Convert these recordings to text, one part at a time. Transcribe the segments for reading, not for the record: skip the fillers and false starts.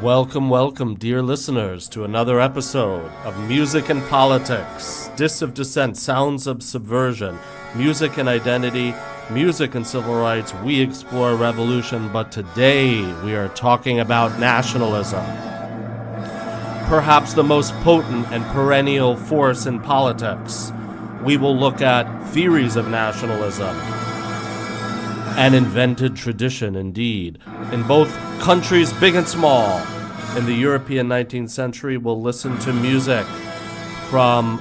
Welcome, welcome, dear listeners, to another episode of Music and Politics, Dis of Dissent, Sounds of Subversion, Music and Identity, Music and Civil Rights. We explore revolution, but today we are talking about nationalism. Perhaps the most potent and perennial force in politics. We will look at theories of nationalism. An invented tradition, indeed, in both countries, big and small. In the European 19th century, we'll listen to music from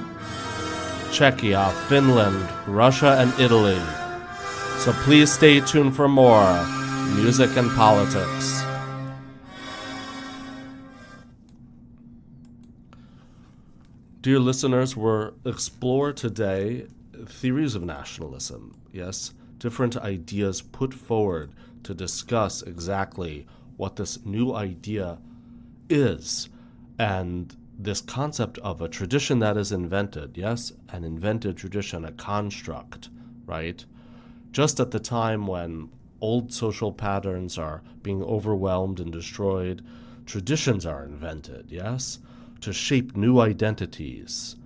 Czechia, Finland, Russia, and Italy. So please stay tuned for more Music and Politics. Dear listeners, we'll explore today theories of nationalism, yes? Different ideas put forward to discuss exactly what this new idea is, and this concept of a tradition that is invented, yes, an invented tradition, a construct, right? Just at the time when old social patterns are being overwhelmed and destroyed, traditions are invented, yes, to shape new identities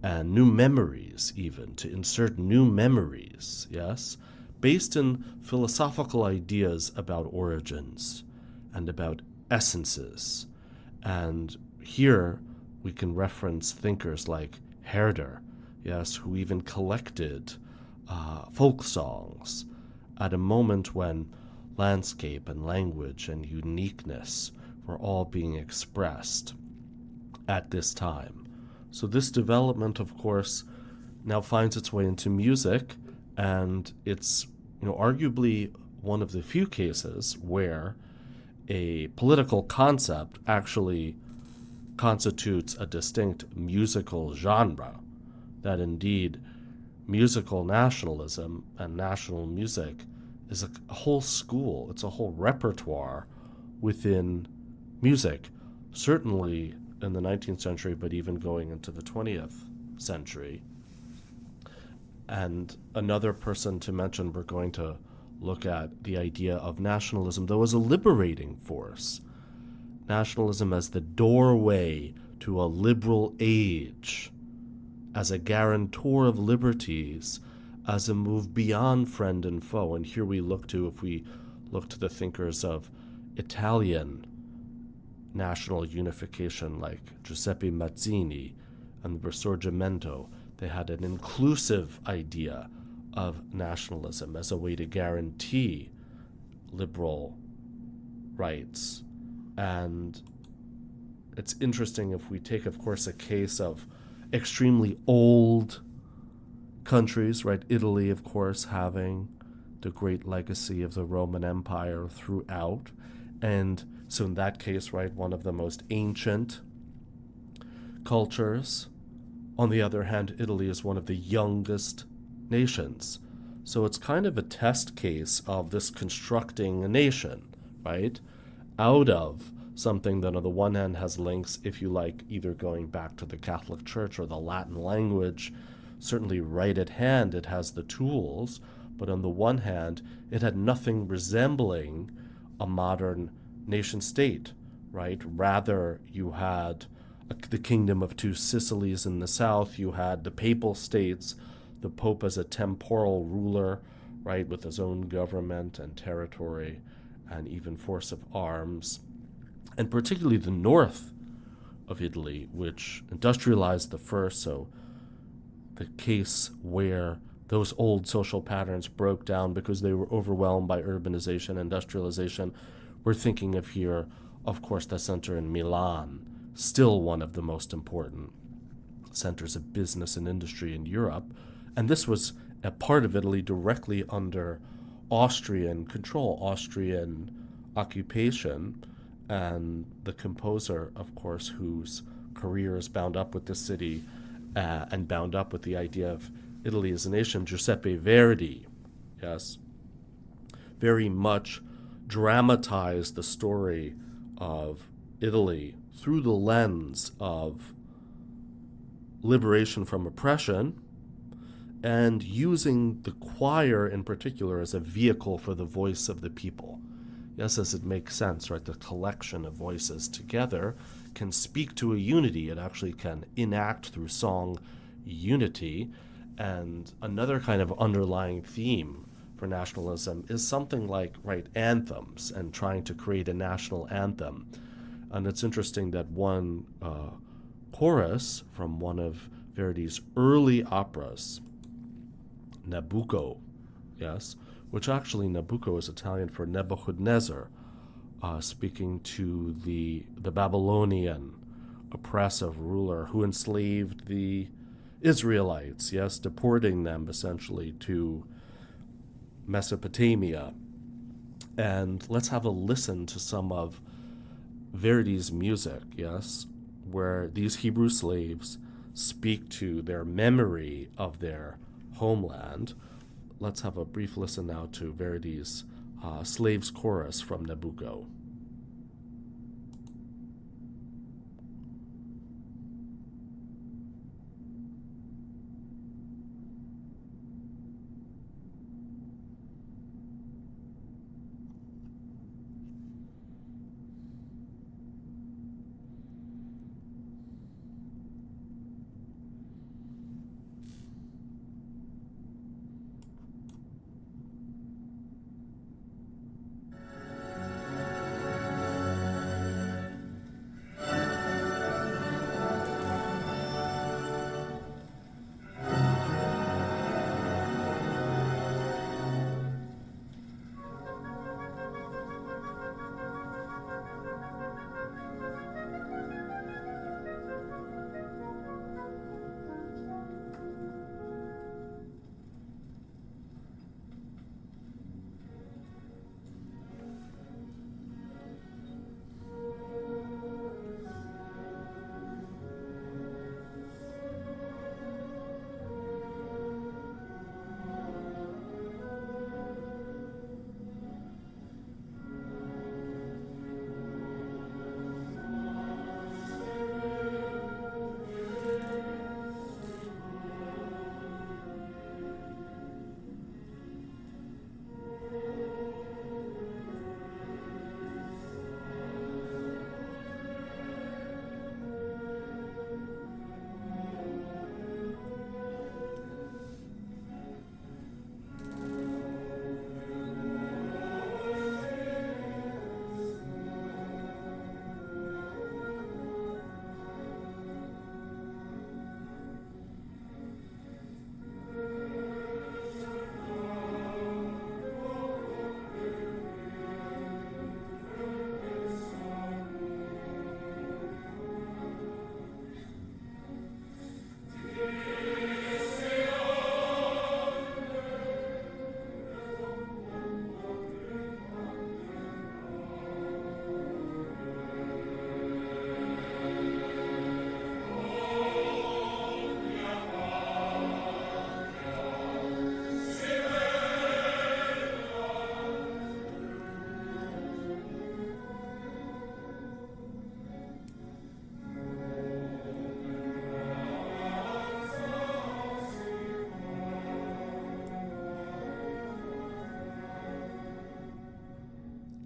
and new memories, even to insert new memories, yes, based in philosophical ideas about origins and about essences. And here we can reference thinkers like Herder, yes, who even collected folk songs at a moment when landscape and language and uniqueness were all being expressed at this time. So this development, of course, now finds its way into music, and it's, arguably one of the few cases where a political concept actually constitutes a distinct musical genre, that indeed musical nationalism and national music is a whole school, it's a whole repertoire within music, certainly in the 19th century, but even going into the 20th century. And another person to mention, we're going to look at the idea of nationalism, though, as a liberating force. Nationalism as the doorway to a liberal age, as a guarantor of liberties, as a move beyond friend and foe. And here we look to, if we look to the thinkers of Italian national unification like Giuseppe Mazzini and the Risorgimento, they had an inclusive idea of nationalism as a way to guarantee liberal rights. And it's interesting if we take, of course, a case of extremely old countries, right? Italy, of course, having the great legacy of the Roman Empire throughout. And so in that case, right, one of the most ancient cultures. On the other hand, Italy is one of the youngest nations. So it's kind of a test case of this constructing a nation, right? Out of something that on the one hand has links, if you like, either going back to the Catholic Church or the Latin language. Certainly right at hand it has the tools, but on the one hand it had nothing resembling a modern nation state, right? Rather, you had the kingdom of two Sicilies in the south, you had the papal states, the Pope as a temporal ruler, right, with his own government and territory and even force of arms, and particularly the north of Italy, which industrialized the first, so the case where those old social patterns broke down because they were overwhelmed by urbanization, industrialization. We're thinking of here, of course, the center in Milan, still one of the most important centers of business and industry in Europe. And this was a part of Italy directly under Austrian control, Austrian occupation. And the composer, of course, whose career is bound up with the city and bound up with the idea of Italy as a nation, Giuseppe Verdi, yes, very much dramatized the story of Italy through the lens of liberation from oppression and using the choir in particular as a vehicle for the voice of the people. Yes, as it makes sense, right? The collection of voices together can speak to a unity. It actually can enact through song unity. And another kind of underlying theme for nationalism is something like, right, anthems and trying to create a national anthem. And it's interesting that one chorus from one of Verdi's early operas, Nabucco, yes, which actually Nabucco is Italian for Nebuchadnezzar, speaking to the Babylonian oppressive ruler who enslaved the Israelites, yes, deporting them essentially to Mesopotamia. And let's have a listen to some of Verdi's music, yes, where these Hebrew slaves speak to their memory of their homeland. Let's have a brief listen now to Verdi's Slaves Chorus from Nabucco.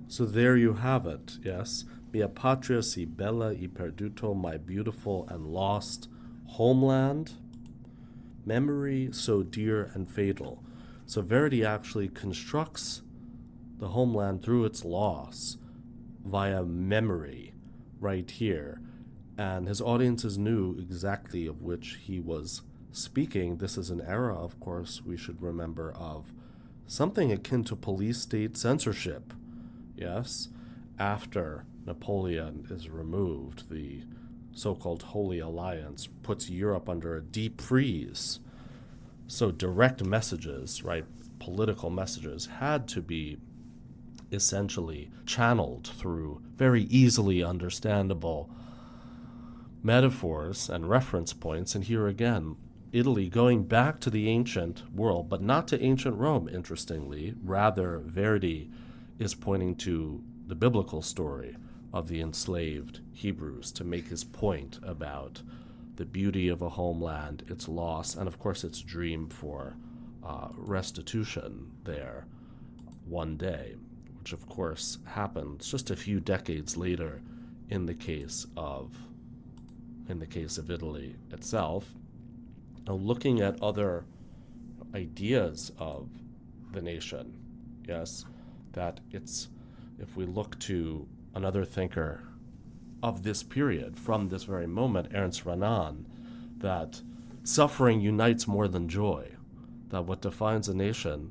So there you have it, yes. Mia patria si bella y perduto, my beautiful and lost homeland. Memory so dear and fatal. So Verdi actually constructs the homeland through its loss via memory right here. And his audiences knew exactly of which he was speaking. This is an era, of course, we should remember, of something akin to police state censorship. Yes, after Napoleon is removed, the so-called Holy Alliance puts Europe under a deep freeze. So direct messages, right, political messages, had to be essentially channeled through very easily understandable metaphors and reference points. And here again, Italy going back to the ancient world, but not to ancient Rome, interestingly. Rather, Verdi is pointing to the biblical story of the enslaved Hebrews to make his point about the beauty of a homeland, its loss, and of course its dream for restitution there one day, which of course happened just a few decades later in the case of Italy itself. Now, looking at other ideas of the nation, yes, that it's, if we look to another thinker of this period, from this very moment, Ernst Renan, that suffering unites more than joy, that what defines a nation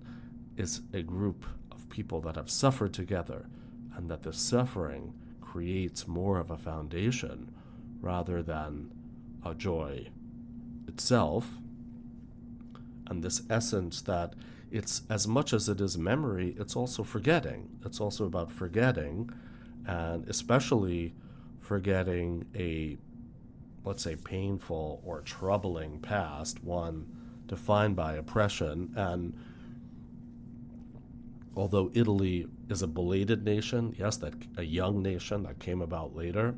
is a group of people that have suffered together, and that the suffering creates more of a foundation rather than a joy itself. And this essence that it's, as much as it is memory, it's also forgetting. It's also about forgetting, and especially forgetting a, let's say, painful or troubling past, one defined by oppression. And although Italy is a belated nation, yes, that a young nation that came about later,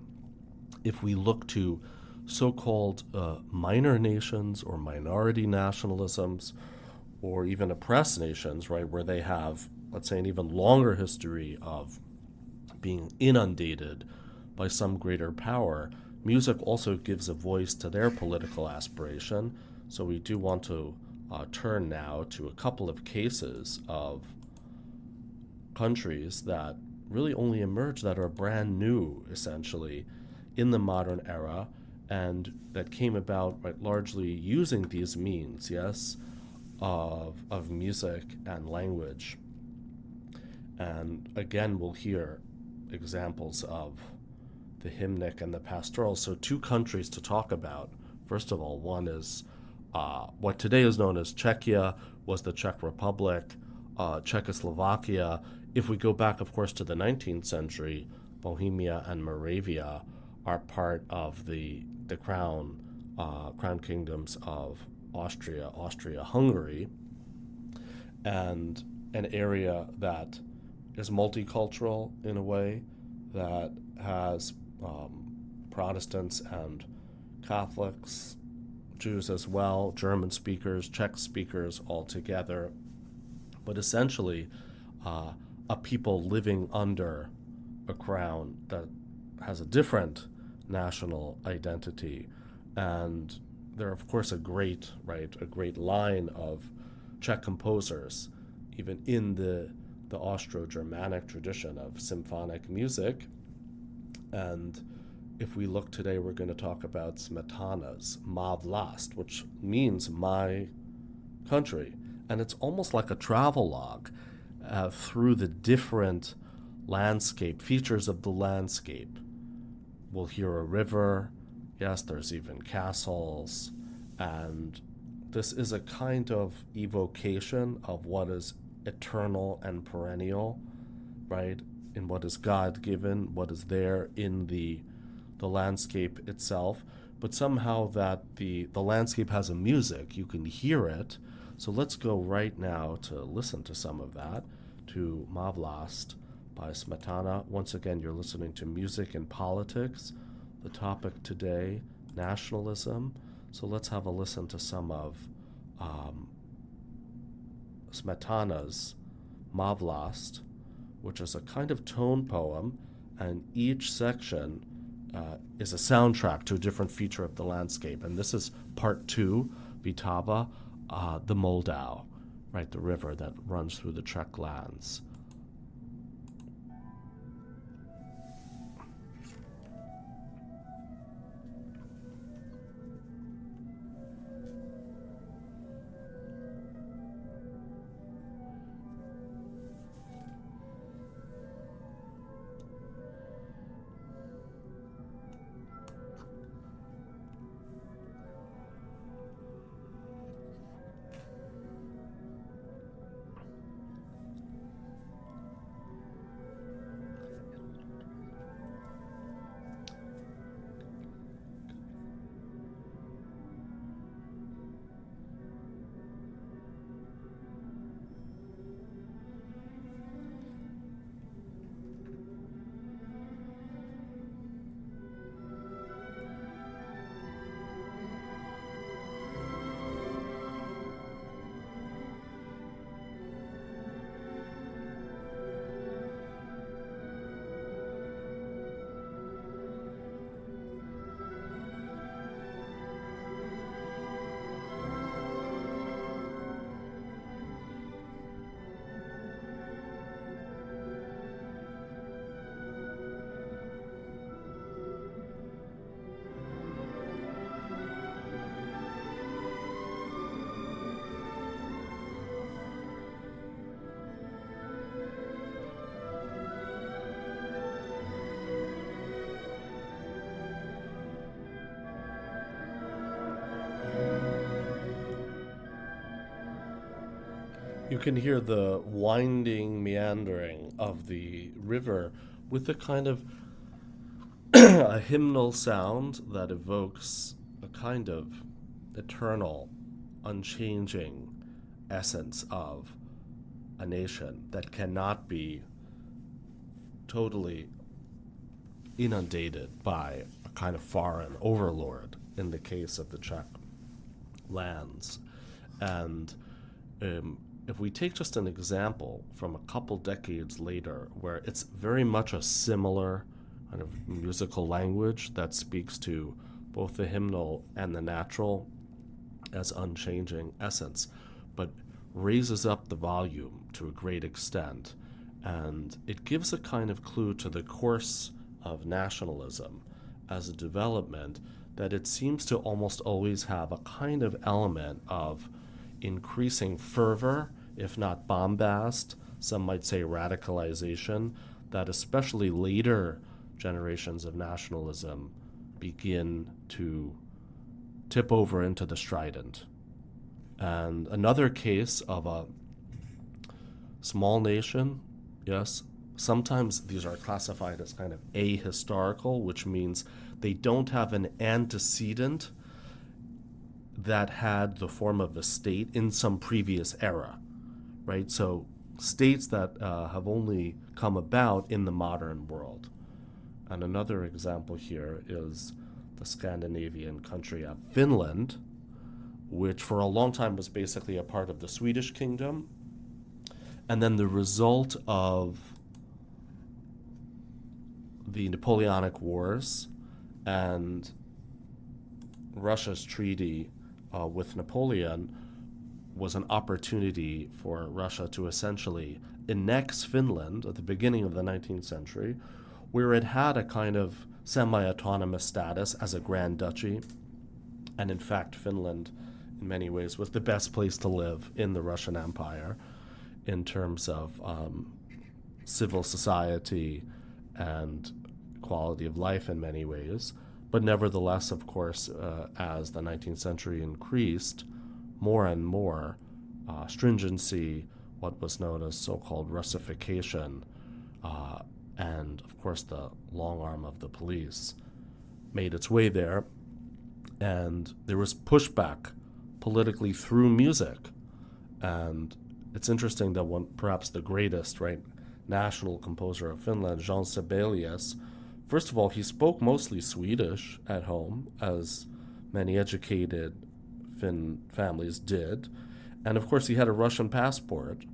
if we look to so-called minor nations or minority nationalisms, or even oppressed nations, right, where they have, let's say, an even longer history of being inundated by some greater power, music also gives a voice to their political aspiration. So we do want to turn now to a couple of cases of countries that really only emerged, that are brand new, essentially, in the modern era, and that came about, right, largely using these means, yes, of music and language. And again, we'll hear examples of the hymnic and the pastoral. So 2 countries to talk about. First of all, one is what today is known as Czechia, was the Czech Republic, Czechoslovakia. If we go back, of course, to the 19th century, Bohemia and Moravia are part of the crown kingdoms of Austria-Hungary, and an area that is multicultural in a way, that has Protestants and Catholics, Jews as well, German speakers, Czech speakers all together, but essentially a people living under a crown that has a different national identity. And there are, of course, a great line of Czech composers, even in the Austro-Germanic tradition of symphonic music. And if we look today, we're going to talk about Smetana's Má vlast, which means my country. And it's almost like a travelogue through the different landscape, features of the landscape. We'll hear a river. Yes, there's even castles. And this is a kind of evocation of what is eternal and perennial, right? In what is God-given, what is there in the landscape itself. But somehow that the landscape has a music. You can hear it. So let's go right now to listen to some of that, to Má vlast by Smetana. Once again, you're listening to Music and Politics. The topic today, nationalism. So let's have a listen to some of Smetana's Má vlast, which is a kind of tone poem, and each section is a soundtrack to a different feature of the landscape. And this is part 2, Vltava, the Moldau, right, the river that runs through the Czech lands. You can hear the winding meandering of the river with a kind of a hymnal sound that evokes a kind of eternal, unchanging essence of a nation that cannot be totally inundated by a kind of foreign overlord in the case of the Czech lands. And if we take just an example from a couple decades later, where it's very much a similar kind of musical language that speaks to both the hymnal and the natural as unchanging essence, but raises up the volume to a great extent. And it gives a kind of clue to the course of nationalism as a development that it seems to almost always have a kind of element of increasing fervor, if not bombast, some might say radicalization, that especially later generations of nationalism begin to tip over into the strident. And another case of a small nation, yes, sometimes these are classified as kind of ahistorical, which means they don't have an antecedent that had the form of a state in some previous era, right? So states that have only come about in the modern world. And another example here is the Scandinavian country of Finland, which for a long time was basically a part of the Swedish kingdom. And then the result of the Napoleonic Wars and Russia's treaty with Napoleon was an opportunity for Russia to essentially annex Finland at the beginning of the 19th century, where it had a kind of semi-autonomous status as a grand duchy. And in fact, Finland, in many ways, was the best place to live in the Russian Empire in terms of civil society and quality of life in many ways. But nevertheless, of course, as the 19th century increased, more and more stringency, what was known as so-called Russification, and of course the long arm of the police made its way there. And there was pushback politically through music. And it's interesting that one, perhaps the greatest, right, national composer of Finland, Jean Sibelius, first of all, he spoke mostly Swedish at home, as many educated Finn families did. And of course, he had a Russian passport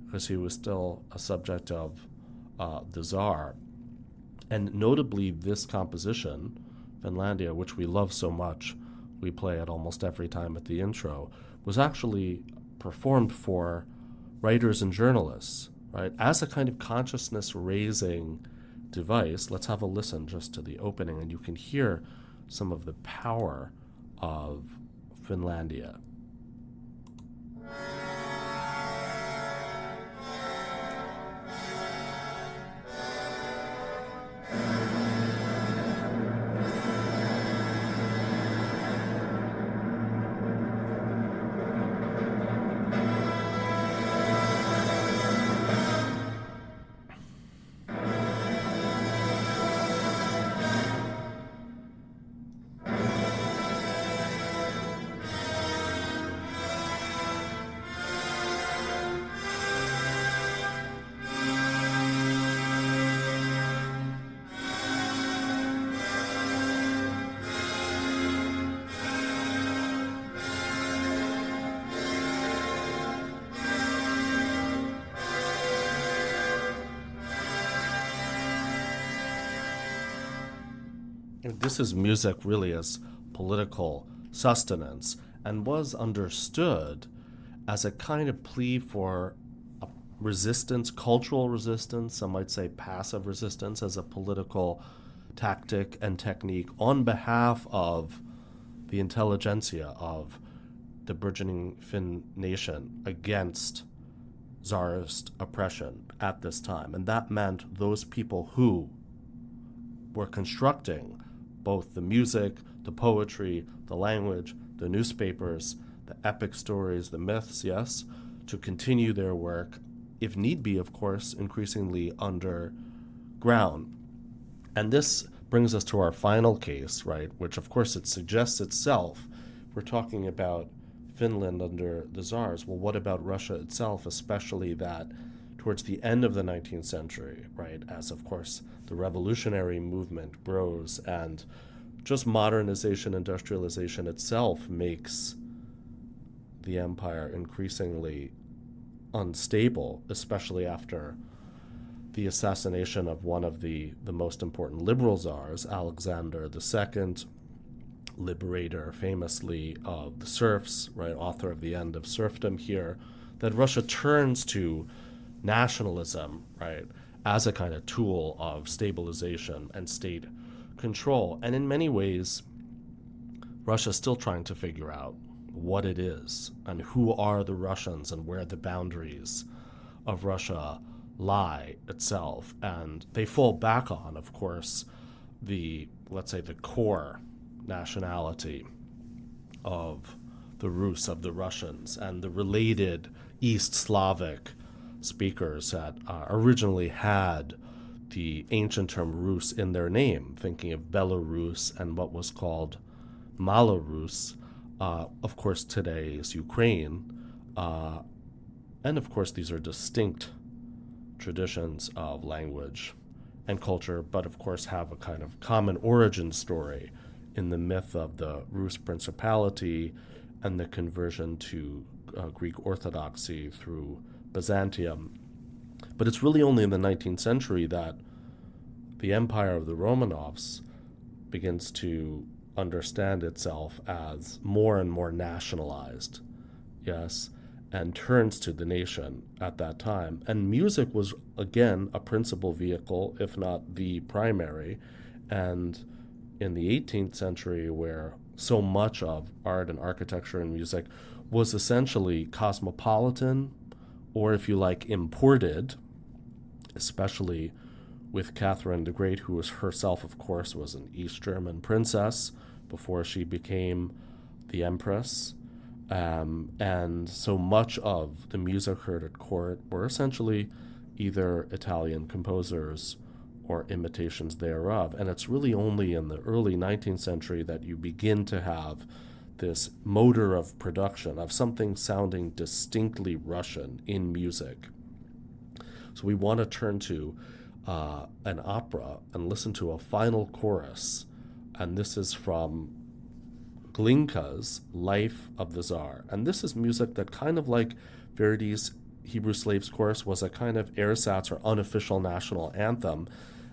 because he was still a subject of the Tsar. And notably, this composition, Finlandia, which we love so much, we play it almost every time at the intro, was actually performed for writers and journalists, right, as a kind of consciousness-raising device. Let's have a listen just to the opening, and you can hear some of the power of Finlandia. This is music really as political sustenance, and was understood as a kind of plea for a resistance, cultural resistance, some might say passive resistance, as a political tactic and technique on behalf of the intelligentsia of the burgeoning Finn nation against Tsarist oppression at this time. And that meant those people who were constructing both the music, the poetry, the language, the newspapers, the epic stories, the myths, yes, to continue their work, if need be, of course, increasingly underground. And this brings us to our final case, right, which of course it suggests itself. We're talking about Finland under the Tsars. Well, what about Russia itself, especially that towards the end of the 19th century, right, as of course the revolutionary movement grows and just modernization, industrialization itself makes the empire increasingly unstable, especially after the assassination of one of the most important liberal czars, Alexander II, liberator famously of the serfs, right, author of The End of Serfdom here, that Russia turns to nationalism, right, as a kind of tool of stabilization and state control. And in many ways, Russia's still trying to figure out what it is and who are the Russians and where the boundaries of Russia lie itself. And they fall back on, of course, the, let's say, the core nationality of the Rus, of the Russians, and the related East Slavic speakers that originally had the ancient term Rus in their name, thinking of Belarus and what was called Malorus. Of course, today is Ukraine. And of course, these are distinct traditions of language and culture, but of course have a kind of common origin story in the myth of the Rus Principality and the conversion to Greek Orthodoxy through Byzantium. But it's really only in the 19th century that the empire of the Romanovs begins to understand itself as more and more nationalized, yes, and turns to the nation at that time. And music was, again, a principal vehicle, if not the primary. And in the 18th century, where so much of art and architecture and music was essentially cosmopolitan, or if you like, imported, especially with Catherine the Great, who was herself, of course, was an East German princess before she became the empress. And so much of the music heard at court were essentially either Italian composers or imitations thereof. And it's really only in the early 19th century that you begin to have this motor of production of something sounding distinctly Russian in music. So we want to turn to an opera and listen to a final chorus. And this is from Glinka's Life of the Tsar. And this is music that, kind of like Verdi's Hebrew Slaves Chorus, was a kind of ersatz or unofficial national anthem.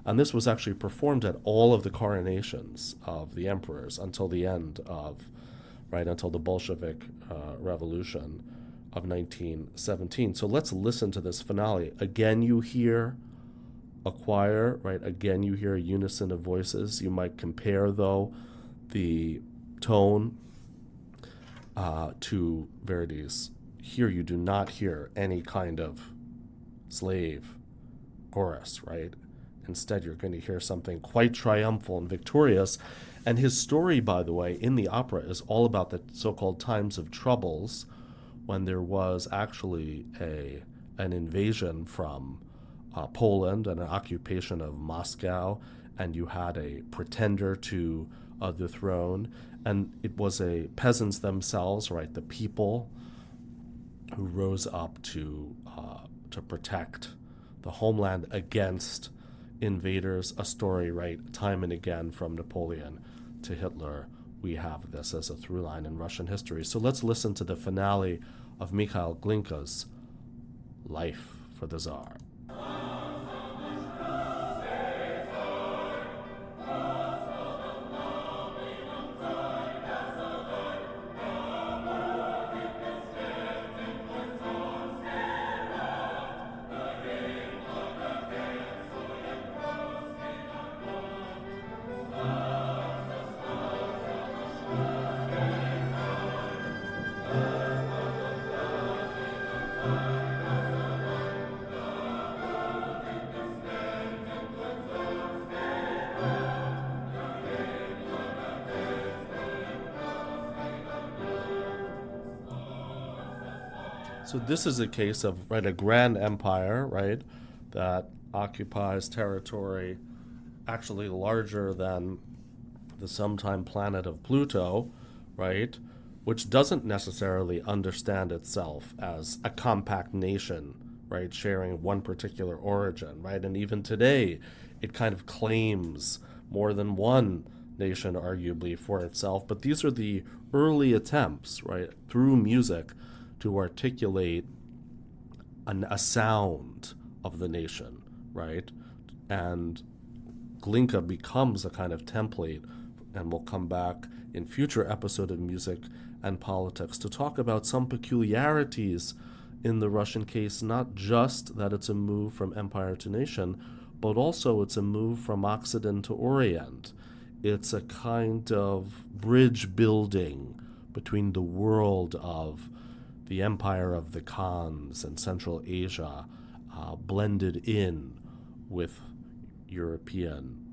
And this was actually performed at all of the coronations of the emperors until the end of, right, until the Bolshevik Revolution of 1917. So let's listen to this finale. Again, you hear a choir, right? Again, you hear a unison of voices. You might compare, though, the tone to Verdi's. Here you do not hear any kind of slave chorus, right? Instead, you're going to hear something quite triumphal and victorious. And his story, by the way, in the opera is all about the so-called times of troubles, when there was actually an invasion from Poland and an occupation of Moscow, and you had a pretender to the throne, and it was peasants themselves, right, the people, who rose up to protect the homeland against invaders. A story, right, time and again, from Napoleon to Hitler. We have this as a through line in Russian history. So let's listen to the finale of Mikhail Glinka's Life for the Tsar. So this is a case of, right, a grand empire, right, that occupies territory actually larger than the sometime planet of Pluto, right, which doesn't necessarily understand itself as a compact nation, right, sharing one particular origin, right? And even today, it kind of claims more than one nation, arguably, for itself. But these are the early attempts, right, through music to articulate a sound of the nation, right? And Glinka becomes a kind of template, and we'll come back in future episode of Music and Politics to talk about some peculiarities in the Russian case, not just that it's a move from empire to nation, but also it's a move from Occident to Orient. It's a kind of bridge building between the world of the empire of the Khans and Central Asia, blended in with European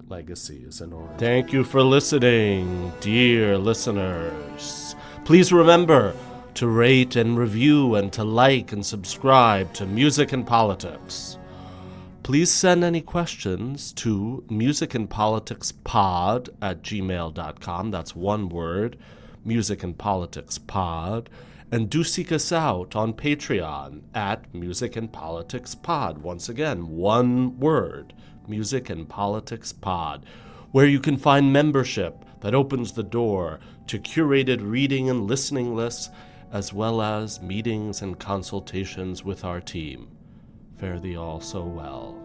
legacies and origins. Thank you for listening, dear listeners. Please remember to rate and review and to like and subscribe to Music and Politics. Please send any questions to musicandpoliticspod@gmail.com. That's one word, musicandpoliticspod. And do seek us out on Patreon at Music and Politics Pod. Once again, one word, Music and Politics Pod, where you can find membership that opens the door to curated reading and listening lists, as well as meetings and consultations with our team. Fare thee all so well.